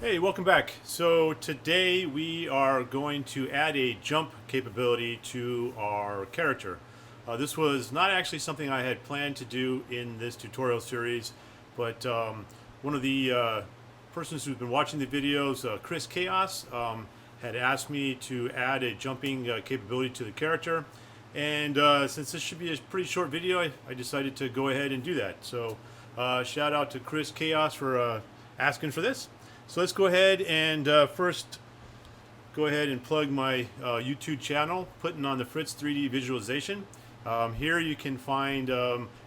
Hey, welcome back. So today we are going to add a jump capability to our character. This was not actually something I had planned to do in this tutorial series, but one of the persons who's been watching the videos, Chris Chaos, had asked me to add a jumping capability to the character. And since this should be a pretty short video, I decided to go ahead and do that. So shout out to Chris Chaos for asking for this. So let's go ahead and first go ahead and plug my YouTube channel, Putting on the Fritz 3D Visualization. Here you can find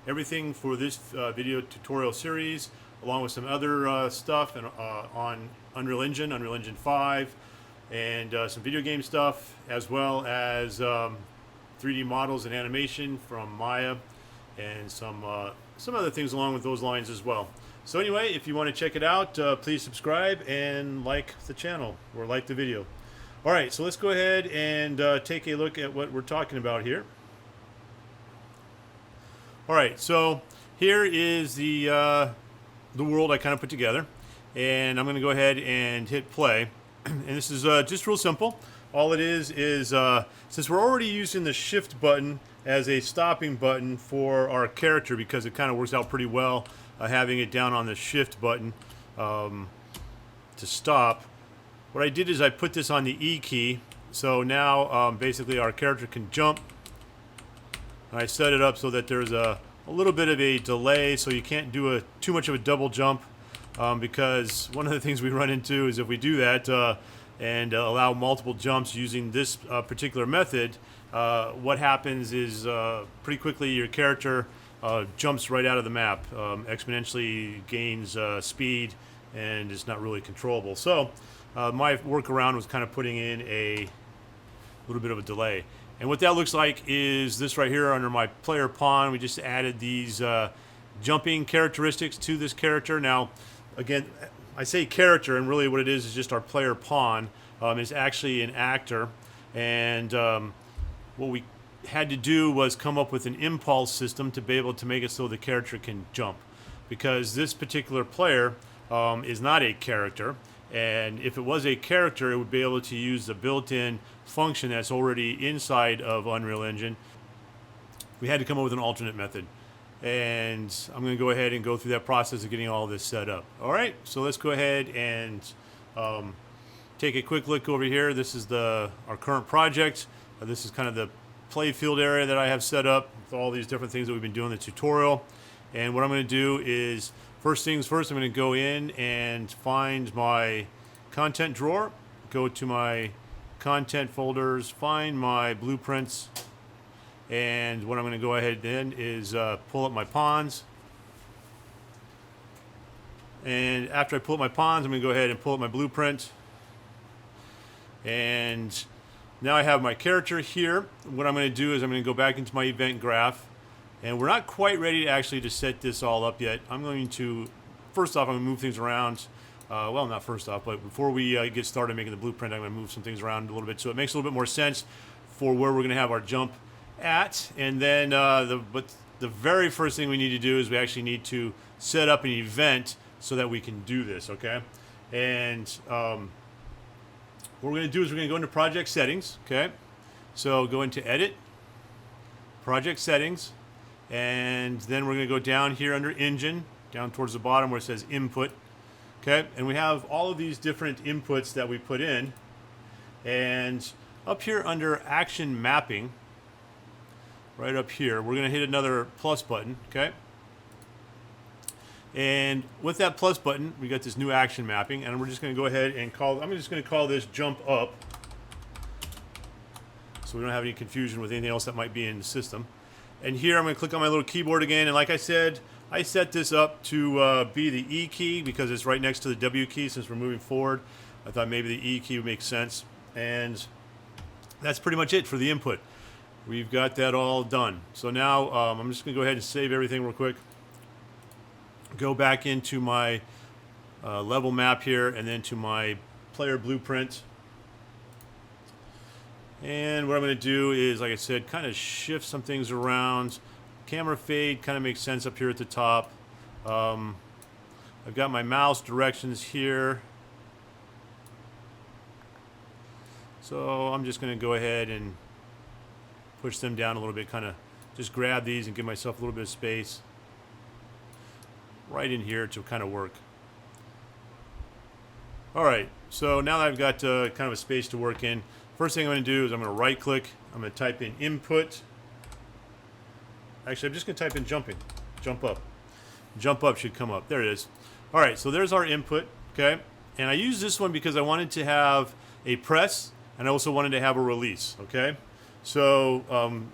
everything for this video tutorial series, along with some other stuff on Unreal Engine 5, and some video game stuff, as well as 3D models and animation from Maya, and some other things along with those lines as well. So anyway, if you want to check it out, please subscribe and like the channel or like the video. All right, so let's go ahead and take a look at what we're talking about here. All right, so here is the world I kind of put together, and I'm going to go ahead and hit play. And this is just real simple. All it is since we're already using the shift button as a stopping button for our character, because it kind of works out pretty well having it down on the shift button to stop. What I did is I put this on the E key, so now basically our character can jump. I set it up so that there's a little bit of a delay, so you can't do too much of a double jump, because one of the things we run into is if we do that and allow multiple jumps using this particular method, what happens is pretty quickly your character jumps right out of the map, exponentially gains speed, and is not really controllable. So my workaround was kind of putting in a little bit of a delay. And what that looks like is this right here under my player pawn. We just added these jumping characteristics to this character. Now, again, I say character, and really what it is just our player pawn. Is actually an actor, and what we had to do was come up with an impulse system to be able to make it so the character can jump, because this particular player is not a character, and if it was a character, it would be able to use the built-in function that's already inside of Unreal Engine. We had to come up with an alternate method, and I'm going to go ahead and go through that process of getting all this set up. All right, so let's go ahead and take a quick look over here. This is our current project. This is kind of the play field area that I have set up with all these different things that we've been doing in the tutorial. And what I'm going to do is, first things first, I'm going to go in and find my content drawer, go to my content folders, find my blueprints, and what I'm going to go ahead then is pull up my pawns. And after I pull up my pawns, I'm going to go ahead and pull up my blueprint. And now I have my character here. What I'm going to do is I'm going to go back into my event graph, and we're not quite ready to actually to set this all up yet. I'm going to, first off, I'm going to move things around. Well, not first off, but before we get started making the blueprint, I'm going to move some things around a little bit so it makes a little bit more sense for where we're going to have our jump at. And then the very first thing we need to do is we actually need to set up an event so that we can do this, okay? And what we're going to do is we're going to go into project settings, okay? So go into edit, project settings, and then we're going to go down here under engine, down towards the bottom where it says input, okay? And we have all of these different inputs that we put in, and up here under action mapping, right up here, we're going to hit another plus button, okay? And with that plus button, we got this new action mapping, and we're just going to go ahead and I'm just going to call this jump up, so we don't have any confusion with anything else that might be in the system. And here I'm going to click on my little keyboard again, and like I said, I set this up to be the E key because it's right next to the W key since we're moving forward. I thought maybe the E key would make sense, and that's pretty much it for the input. We've got that all done. So now I'm just going to go ahead and save everything real quick. Go back into my level map here, and then to my player blueprint. And what I'm going to do is, like I said, kind of shift some things around. Camera fade kind of makes sense up here at the top. I've got my mouse directions here. So I'm just going to go ahead and push them down a little bit, kind of just grab these and give myself a little bit of space right in here to kind of work. All right, so now that I've got kind of a space to work in, first thing I'm going to do is I'm going to right click, I'm going to type in input. Actually, I'm just going to type in jumping, jump up. Jump up should come up. There it is. All right, so there's our input, okay? And I use this one because I wanted to have a press and I also wanted to have a release, okay? So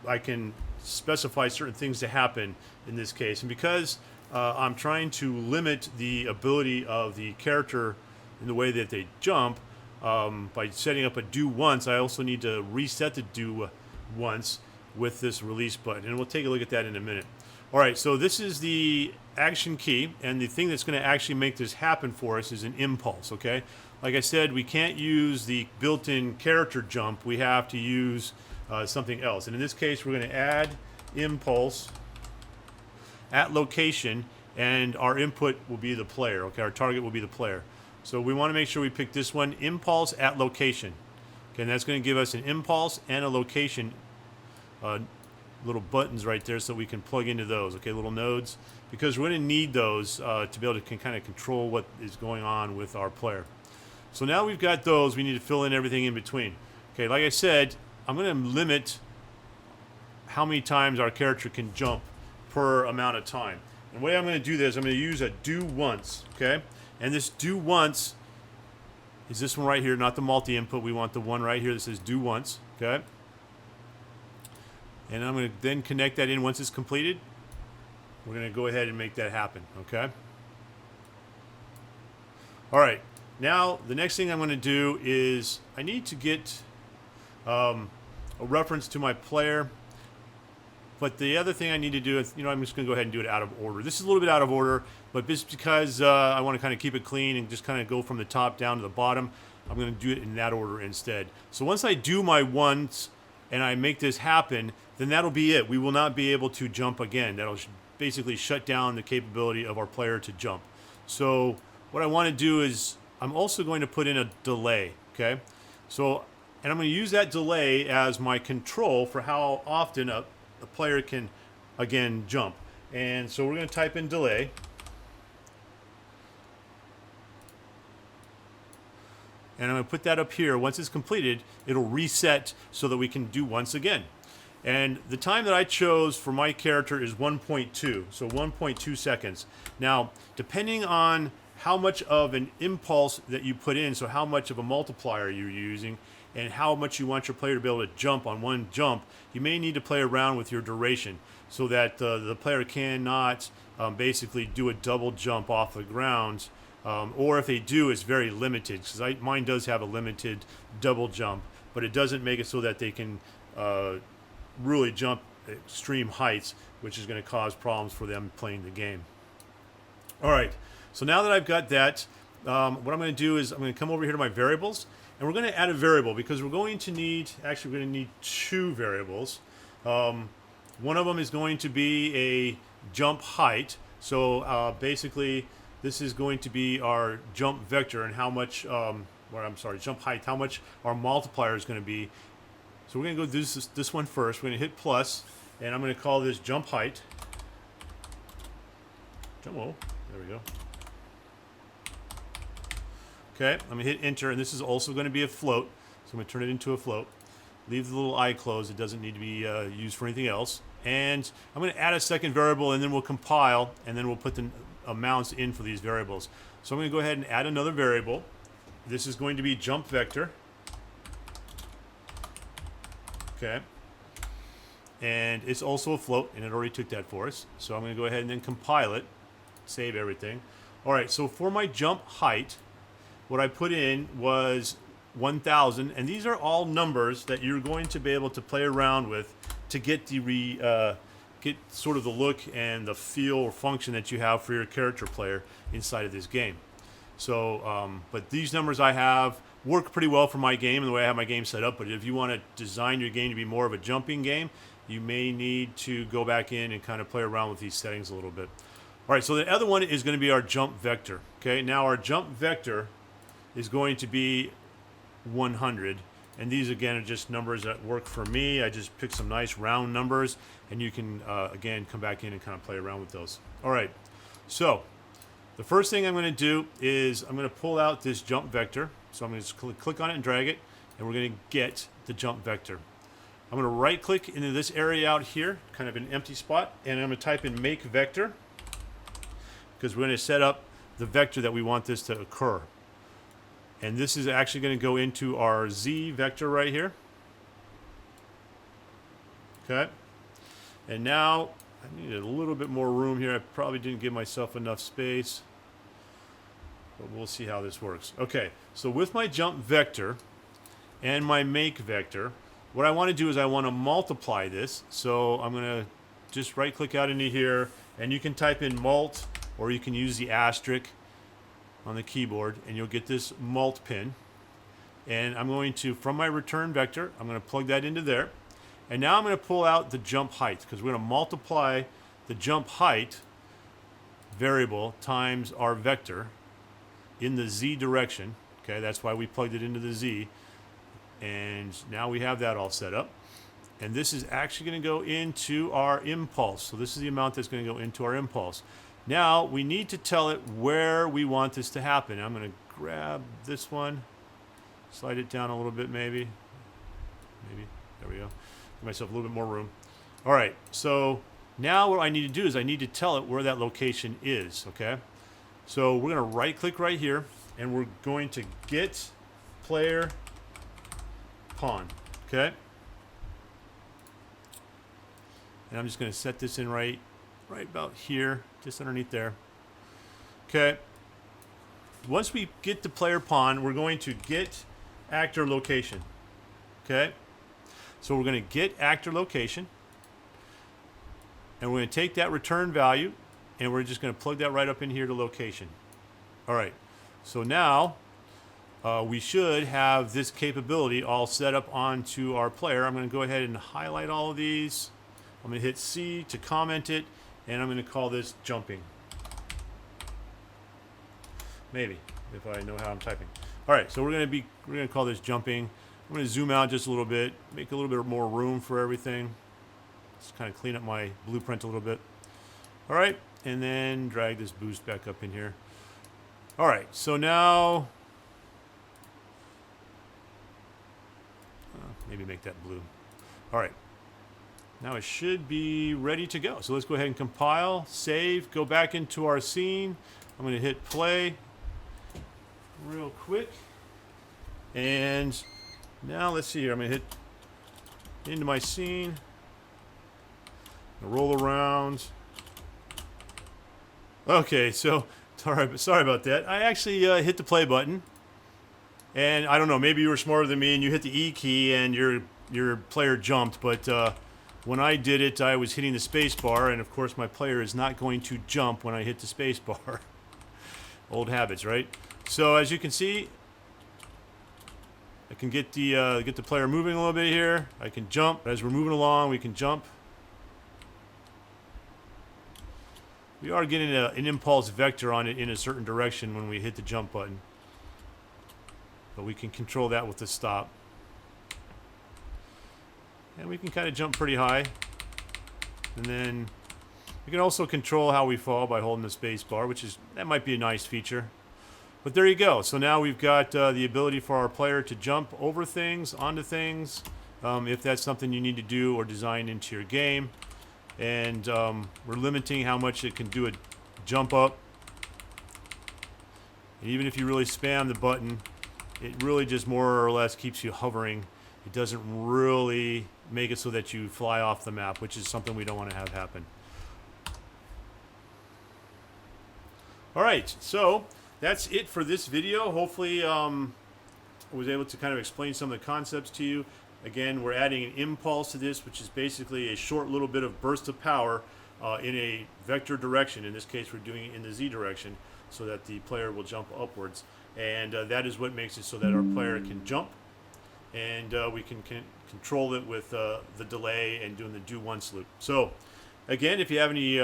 I can specify certain things to happen in this case. And because I'm trying to limit the ability of the character in the way that they jump, by setting up a do once, I also need to reset the do once with this release button. And we'll take a look at that in a minute. All right, so this is the action key, and the thing that's going to actually make this happen for us is an impulse, okay? Like I said, we can't use the built-in character jump. We have to use something else. And in this case, we're going to add impulse at location, and our input will be the player, okay? Our target will be the player. So we want to make sure we pick this one, impulse at location. Okay, and that's going to give us an impulse and a location, little buttons right there so we can plug into those, okay, little nodes, because we're going to need those to be able to kind of control what is going on with our player. So now we've got those, we need to fill in everything in between. Okay, like I said, I'm going to limit how many times our character can jump per amount of time. And the way I'm going to do this, I'm going to use a do once, okay? And this do once is this one right here, not the multi-input. We want the one right here that says do once, okay? And I'm going to then connect that in once it's completed. We're going to go ahead and make that happen, okay? All right. Now, the next thing I'm going to do is I need to get a reference to my player. But the other thing I need to do is, I'm just going to go ahead and do it out of order. This is a little bit out of order, but just because I want to kind of keep it clean and just kind of go from the top down to the bottom, I'm going to do it in that order instead. So once I do my once and I make this happen, then that'll be it. We will not be able to jump again. That'll basically shut down the capability of our player to jump. So what I want to do is I'm also going to put in a delay, okay? So, and I'm going to use that delay as my control for how often a player can, again, jump. And so we're going to type in delay. And I'm going to put that up here. Once it's completed, it'll reset so that we can do once again. And the time that I chose for my character is 1.2, so 1.2 seconds. Now, depending on how much of an impulse that you put in, so how much of a multiplier you're using, and how much you want your player to be able to jump on one jump, you may need to play around with your duration so that the player cannot basically do a double jump off the ground. Or if they do, it's very limited, because mine does have a limited double jump, but it doesn't make it so that they can really jump extreme heights, which is going to cause problems for them playing the game. All right, so now that I've got that, what I'm going to do is I'm going to come over here to my variables, and we're going to add a variable because we're going to need, actually we're going to need two variables. One of them is going to be a jump height. So basically this is going to be our jump vector and how much, jump height, how much our multiplier is going to be. So we're going to go do this one first. We're going to hit plus, and I'm going to call this jump height. There we go. Okay, I'm going to hit enter, and this is also going to be a float. So I'm going to turn it into a float. Leave the little eye closed. It doesn't need to be used for anything else. And I'm going to add a second variable, and then we'll compile, and then we'll put the amounts in for these variables. So I'm going to go ahead and add another variable. This is going to be jump vector. Okay. And it's also a float, and it already took that for us. So I'm going to go ahead and then compile it, save everything. All right, so for my jump height, what I put in was 1,000, and these are all numbers that you're going to be able to play around with to get the get sort of the look and the feel or function that you have for your character player inside of this game. So, but these numbers I have work pretty well for my game and the way I have my game set up. But if you want to design your game to be more of a jumping game, you may need to go back in and kind of play around with these settings a little bit. All right, so the other one is going to be our jump vector. Okay, now our jump vector is going to be 100, And these, again, are just numbers that work for me. I just picked some nice round numbers, and you can, again, come back in and kind of play around with those. All right, so the first thing I'm going to do is I'm going to pull out this jump vector. So I'm going to just click on it and drag it, and we're going to get the jump vector. I'm going to right-click into this area out here, kind of an empty spot, and I'm going to type in make vector, because we're going to set up the vector that we want this to occur. And this is actually going to go into our Z vector right here. Okay. And now I need a little bit more room here. I probably didn't give myself enough space, but we'll see how this works. Okay, so with my jump vector and my make vector, what I want to do is I want to multiply this. So I'm going to just right click out into here, and you can type in mult, or you can use the asterisk on the keyboard, and you'll get this mult pin. And I'm going to, from my return vector, I'm going to plug that into there. And now I'm going to pull out the jump height, because we're going to multiply the jump height variable times our vector in the Z direction. Okay, that's why we plugged it into the Z. And now we have that all set up. And this is actually going to go into our impulse. So this is the amount that's going to go into our impulse. Now we need to tell it where we want this to happen. I'm going to grab this one, slide it down a little bit maybe. There we go. Give myself a little bit more room. All right, so now what I need to do is I need to tell it where that location is, okay? So we're going to right click right here, and we're going to get player pawn, okay? And I'm just going to set this in right about here, just underneath there. Okay. Once we get the player pawn, we're going to get actor location. Okay. So we're going to get actor location, and we're going to take that return value, and we're just going to plug that right up in here to location. All right. So now we should have this capability all set up onto our player. I'm going to go ahead and highlight all of these. I'm going to hit C to comment it, and I'm going to call this jumping. Maybe, if I know how I'm typing. All right, so we're going to call this jumping. I'm going to zoom out just a little bit, make a little bit more room for everything. Just kind of clean up my blueprint a little bit. All right, and then drag this boost back up in here. All right, so now maybe make that blue. All right. Now it should be ready to go. So let's go ahead and compile, save, go back into our scene. I'm going to hit play real quick. And now let's see here. I'm going to hit into my scene. Roll around. Okay, so sorry about that. I actually hit the play button. And I don't know, maybe you were smarter than me and you hit the E key and your player jumped, but when I did it, I was hitting the space bar, and of course my player is not going to jump when I hit the space bar. Old habits, right? So as you can see, I can get the player moving a little bit here. I can jump. As we're moving along, we can jump. We are getting an impulse vector on it in a certain direction when we hit the jump button. But we can control that with the stop. And we can kind of jump pretty high. And then we can also control how we fall by holding the space bar, that might be a nice feature. But there you go. So now we've got the ability for our player to jump over things, onto things, if that's something you need to do or design into your game. And we're limiting how much it can do a jump up. And even if you really spam the button, it really just more or less keeps you hovering. It doesn't really make it so that you fly off the map, which is something we don't want to have happen. All right, so that's it for this video. Hopefully I was able to kind of explain some of the concepts to you. Again, we're adding an impulse to this, which is basically a short little bit of burst of power in a vector direction. In this case, we're doing it in the Z direction so that the player will jump upwards. And that is what makes it so that our player can jump, and we can control it with the delay and doing the do once loop. So again, if you have any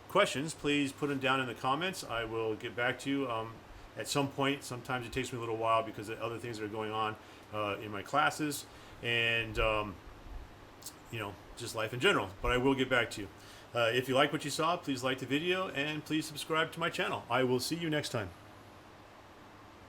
questions, please put them down in the comments. I will get back to you at some point. Sometimes it takes me a little while because of other things that are going on in my classes and just life in general. But I will get back to you. If you like what you saw, please like the video and please subscribe to my channel. I will see you next time.